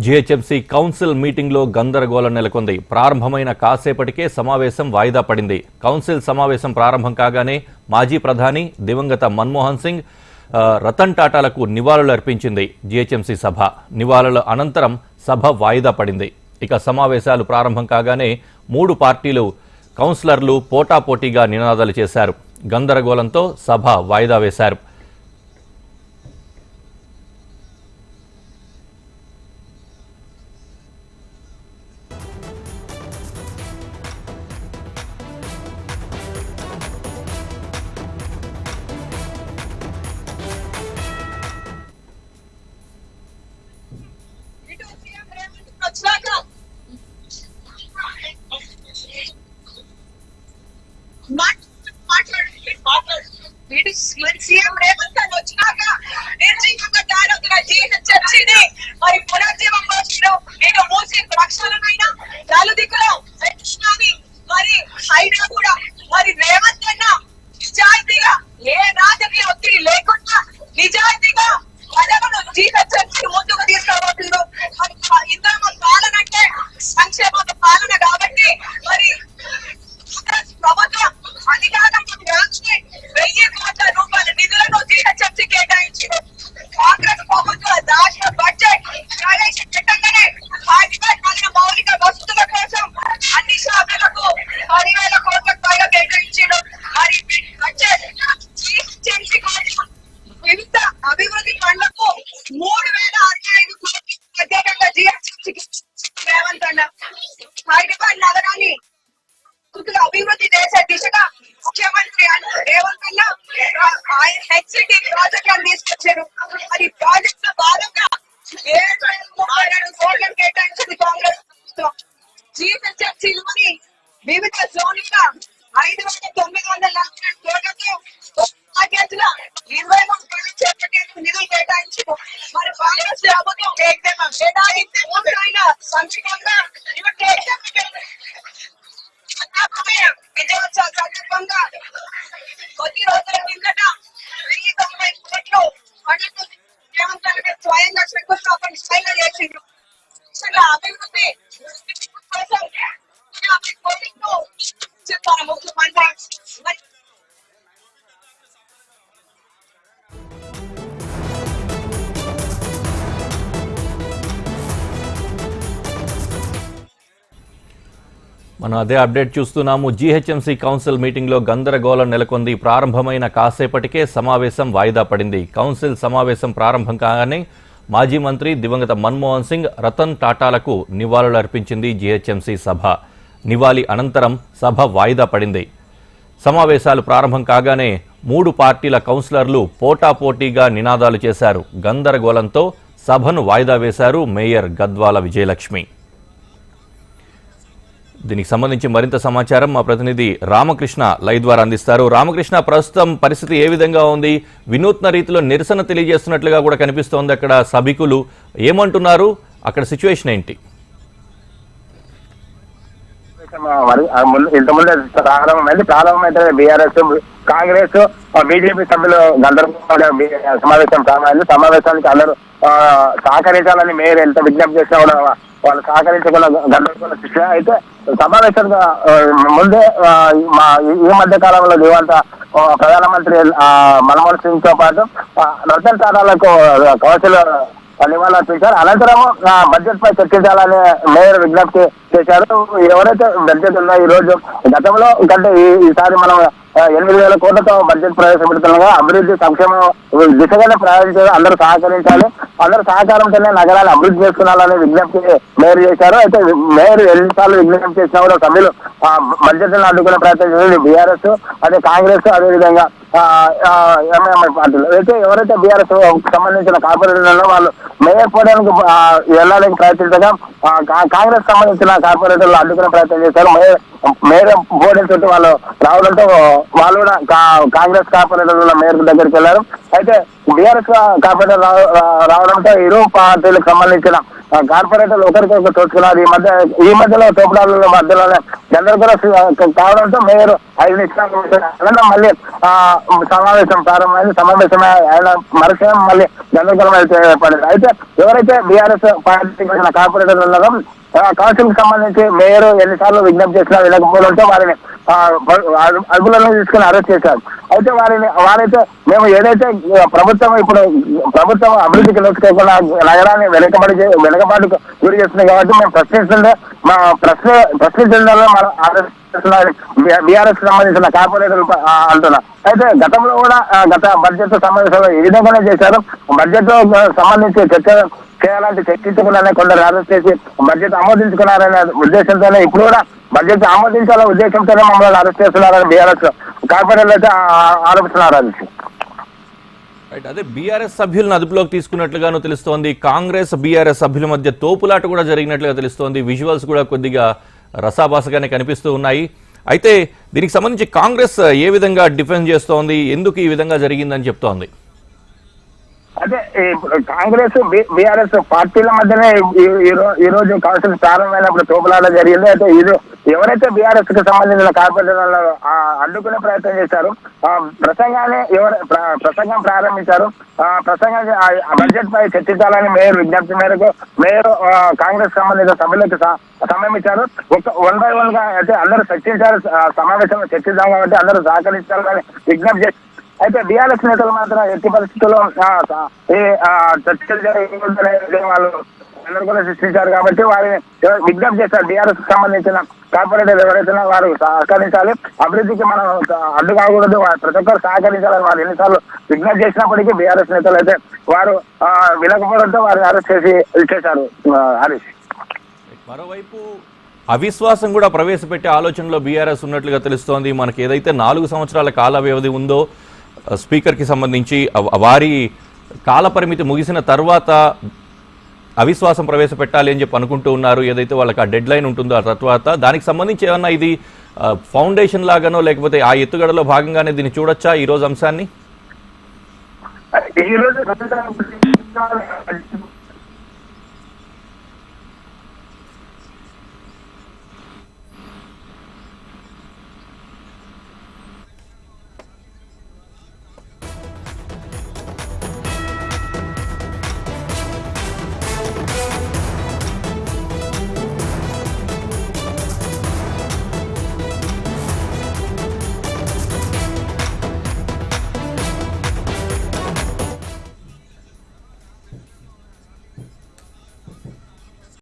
GHMC council మీటింగ్లో గందరగోళం నెలకొంది. ప్రారంభమైన కాసేపటికే సమావేశం వాయిదా పడింది. కౌన్సిల్ సమావేశం ప్రారంభం కాగానే మాజీ ప్రధాని దివంగత మన్మోహన్ సింగ్ రతన్ టాటాలకు నివాళులు అర్పించింది జీహెచ్ఎంసీ సభ. నివాళుల అనంతరం సభ వాయిదా పడింది. ఇక సమావేశాలు ప్రారంభం కాగానే మూడు పార్టీలు కౌన్సిలర్లు పోటాపోటీగా నినాదాలు చేశారు. గందరగోళంతో సభ వాయిదా వేశారు. సీఎం రేవంత్ రెడ్డి వచ్చినాక నిర్జీవంగా తయారవుతున్న జీహెచ్ఎంసీని మరి పునర్జీవం పోసిన ఇటు మూసి రక్షణలైనా నలుదిక్కులో కృష్ణాని మరి అయినా కూడా మరి రేవంత్ అన్న నిజాయితీగా ఏ రాజకీయ ఒత్తిడి లేకుండా నిజాయితీగా పదవులు జీహెచ్ఎంసీ ముందుకు తీసుకురాబోతుందో ఇందులో పాలన అంటే సంక్షేమ పాలన కాబట్టి మరి ప్రభుత్వం అధికారం రాష్ట్ర 1000 కోట్ల రూపాయల నిధులను జీహెచ్ఎంసీ కేటాయించి కాంగ్రెస్ ప్రభుత్వ రాష్ట్ర బడ్జెట్ ప్రవేశపెట్టగానే నగర మౌలిక వసతుల కోసం అన్ని శాఖలకు 10,000 కోట్లకు పైగా కేటాయించారు. మరి బడ్జెట్ జీహెచ్ఎంసీ కోసం వివిధ అభివృద్ధి పనులకు 3,065 కోట్లు ప్రత్యేకంగా జీహెచ్ఎంసీకి రేవంత్ అన్న హైదరాబాద్ నగరాన్ని అభివృద్ధి చేసే దిశగా ముఖ్యమంత్రి రేవంత్ అన్న హెచ్సిటీ ప్రాజెక్టులను తీసుకొచ్చారు. మరి ప్రాజెక్ట్ లో భాగంగా 732 కోట్లను కేటాయించింది కాంగ్రెస్ ప్రభుత్వం. జీహెచ్ఎంసీలోని వివిధ జోన్లుగా 5,940 కోట్లతో ప్యాకేజీల 23 పనులు చేపట్టేందుకు నిధులు కేటాయించారు. మరి కాంగ్రెస్ ప్రభుత్వం కేటాయించిన సంక్షేమంగా విజయోత్సవ సందర్భంగా కొద్ది రోజుల కిందట 1,090 కోట్లు పనులకు రేవంత్ రెడ్డి స్వయంగా శంకుస్థాపన స్వయంగా చేసిండ్రు. అభివృద్ధి కోసం 50 కోట్లతో చెప్పారు ముఖ్యమంత్రి. మనం అదే అప్డేట్ చూస్తున్నాము. జీహెచ్ఎంసీ కౌన్సిల్ మీటింగ్లో గందరగోళం నెలకొంది. ప్రారంభమైన కాసేపటికే సమావేశం వాయిదా పడింది. కౌన్సిల్ సమావేశం ప్రారంభం కాగానే మాజీ మంత్రి దివంగత మన్మోహన్ సింగ్ రతన్ టాటాలకు నివాళులు అర్పించింది జీహెచ్ఎంసీ సభ. నివాళి అనంతరం సభ వాయిదా పడింది. సమావేశాలు ప్రారంభం కాగానే మూడు పార్టీల కౌన్సిలర్లు పోటాపోటీగా నినాదాలు చేశారు. గందరగోళంతో సభను వాయిదా వేశారు మేయర్ గద్వాల విజయలక్ష్మి. దీనికి సంబంధించి మరింత సమాచారం మా ప్రతినిధి రామకృష్ణ లైవ్ ద్వారా అందిస్తారు. రామకృష్ణ, ప్రస్తుతం పరిస్థితి ఏ విధంగా ఉంది? వినూత్న రీతిలో నిరసన తెలియజేస్తున్నట్లుగా కూడా కనిపిస్తోంది. అక్కడ సభికులు ఏమంటున్నారు? అక్కడ సిచ్యువేషన్ ఏంటి? ఇంతకుముందు ప్రారంభమైతే బీఆర్ఎస్ కాంగ్రెస్ బీజేపీ సభ్యులు గందరగోళ సమావేశం ప్రారంభమైంది. సమావేశానికి అందరూ సహకరించాలని మేయర్ ఎంత విజ్ఞప్తి చేసినా కూడా వాళ్ళు సహకరించకుండా గందరగోళ సృష్టి. అయితే సమావేశంగా ముందే ఈ మధ్య కాలంలో దివంగత ప్రధానమంత్రి మన్మోహన్ సింగ్ తో పాటు రతన్ టాటాలకు కౌన్సిల్ నివాళులు అర్పించారు. అనంతరం బడ్జెట్ పై చర్చించాలని మేయర్ విజ్ఞప్తి చేశారు. ఎవరైతే బడ్జెట్ ఉందో ఈ రోజు గతంలో కంటే ఈసారి మనం 8,000 కోట్లతో బడ్జెట్ ప్రవేశపెడుతుండగా అభివృద్ధి సంక్షేమం దిశగానే ప్రయాణించారు. అందరూ సహకరించాలి, అందరూ సహకారంతోనే నగరాన్ని అభివృద్ధి చేసుకున్నాలని విజ్ఞప్తి మేయర్ చేశారు. అయితే మేయర్ ఎన్నిసార్లు విజ్ఞప్తి చేసినా కూడా సభ్యులు బడ్జెట్ ను అడ్డుకునే ప్రయత్నం చేసింది బీఆర్ఎస్, అదే కాంగ్రెస్, అదేవిధంగా ఎంఐఎంఐ పార్టీలు. అయితే ఎవరైతే బీఆర్ఎస్ సంబంధించిన కార్పొరేటర్లలో వాళ్ళు మేయర్ పోవడానికి వెళ్ళడానికి ప్రయత్నించగా కాంగ్రెస్ సంబంధించిన కార్పొరేటర్లు అడ్డుకునే ప్రయత్నం చేశారు. మేయర్ బోర్డు తోటి వాళ్ళు రావడంతో వాళ్ళు కూడా కాంగ్రెస్ కార్పొరేటర్ల మేయర్ దగ్గరికి వెళ్ళారు. అయితే బీఆర్ఎస్ కార్పొరేటర్ రావడంతో ఇరు పార్టీలకు సంబంధించిన కార్పొరేటర్లు ఒకరికొకరు తోచుకున్నారు. ఈ మధ్యలో తోపుడాల మధ్యలోనే గందరగోళం కావడంతో మేయర్ 5 నిమిషాలు అనంతరం మళ్ళీ సమావేశం ప్రారంభమైంది. సమావేశం అయిన మరుక్షణం మళ్ళీ గందరగోళం అయితే ఏర్పడింది. అయితే ఎవరైతే బీఆర్ఎస్ పార్టీకి వచ్చిన కార్పొరేటర్లు ఉన్నారో కౌన్సిల్ కి సంబంధించి మేయర్ ఎన్నిసార్లు విజ్ఞప్తి చేసినా వినకపోవడంతో వారిని అదుపులో తీసుకుని అరెస్ట్ చేశారు. అయితే వారైతే మేము ఏదైతే ప్రభుత్వం అభివృద్ధికి నోచుకోకుండా నగరాన్ని వెనకబాటుకు గురి చేస్తుంది కాబట్టి మేము ప్రశ్నించడంలో మనం అరెస్ట్ చేస్తున్నారు బీఆర్ఎస్ సంబంధించిన కార్పొరేటర్లు అంటున్నారు. అయితే గతంలో కూడా గత బడ్జెట్ సమావేశంలో ఈ విధంగానే చేశారు. బడ్జెట్ సంబంధించి చేయాలంటే చర్చించకుండానే కొందరు అరెస్ట్ చేసి బడ్జెట్ ఆమోదించుకున్నారనే ఉద్దేశంతోనే ఇప్పుడు కూడా బడ్జెట్ ఆమోదించాలనే ఉద్దేశంతోనే మమ్మల్ని అరెస్ట్ చేస్తున్నారని బీఆర్ఎస్ కార్పొరేటర్లు అయితే ఆరోపిస్తున్నారు. అదే బీఆర్ఎస్ సభ్యులను అదుపులోకి తీసుకున్నట్లుగాను తెలుస్తోంది. కాంగ్రెస్ బీఆర్ఎస్ సభ్యుల మధ్య తోపులాట కూడా జరిగినట్లుగా తెలుస్తోంది. విజువల్స్ కూడా కొద్దిగా రసాభాసగానే కనిపిస్తూ ఉన్నాయి. అయితే దీనికి సంబంధించి కాంగ్రెస్ ఏ విధంగా డిఫెండ్ చేస్తోంది, ఎందుకు ఈ విధంగా జరిగిందని చెప్తోంది? అంటే కాంగ్రెస్ బీఆర్ఎస్ పార్టీల మధ్యనే ఈ రోజు కౌన్సిల్ ప్రారంభమైనప్పుడు తోపులాట జరిగింది. అయితే ఇది ఎవరైతే బీఆర్ఎస్ కి సంబంధించిన కార్పొరేటర్లను అడ్డుకునే ప్రయత్నం చేశారు, ప్రసంగం ప్రారంభించారు. బడ్జెట్ పై చర్చించాలని మేయర్ విజ్ఞప్తి మేరకు మేయర్ కాంగ్రెస్ సంబంధించిన సభ్యులకు సమయం ఇచ్చారు. వన్ బై వన్ గా అయితే అందరూ చర్చించారు. సమావేశంలో చర్చిద్దాం కాబట్టి అందరూ సహకరించాలని విజ్ఞప్తి చేశారు. అయితే బీఆర్ఎస్ నేతలు మాత్రం ఎట్టి పరిస్థితుల్లో చర్చలు వాళ్ళు గందరగోళం సృష్టించారు కాబట్టి వారిని విజ్ఞప్తి చేశారు. బీఆర్ఎస్ కి సంబంధించిన కార్పొరేటర్ ఎవరైతే వారు సహకరించాలి, అభివృద్ధికి మనం అడ్డు కాకూడదు, ప్రతి ఒక్కరు సహకరించాలని వారు ఎన్నిసార్లు విజ్ఞప్తి చేసినప్పటికీ బీఆర్ఎస్ నేతలు అయితే వారు వినకపోవడంతో వారిని అరెస్ట్ చేసి ఇచ్చేశారు. హరీష్, మరోవైపు అవిశ్వాసం కూడా ప్రవేశపెట్టే ఆలోచనలో బీఆర్ఎస్ ఉన్నట్లుగా తెలుస్తోంది. మనకి ఏదైతే 4 సంవత్సరాల కాల వ్యవధి ఉందో స్పీకర్కి సంబంధించి వారి కాలపరిమితి ముగిసిన తర్వాత అవిశ్వాసం ప్రవేశపెట్టాలి అని చెప్పి అనుకుంటూ ఉన్నారు. ఏదైతే వాళ్ళకి ఆ డెడ్ లైన్ ఉంటుందో ఆ తర్వాత దానికి సంబంధించి ఏమన్నా ఇది ఫౌండేషన్ లాగానో లేకపోతే ఆ ఎత్తుగడలో భాగంగానే దీన్ని చూడొచ్చా ఈరోజు అంశాన్ని? ఈ రోజు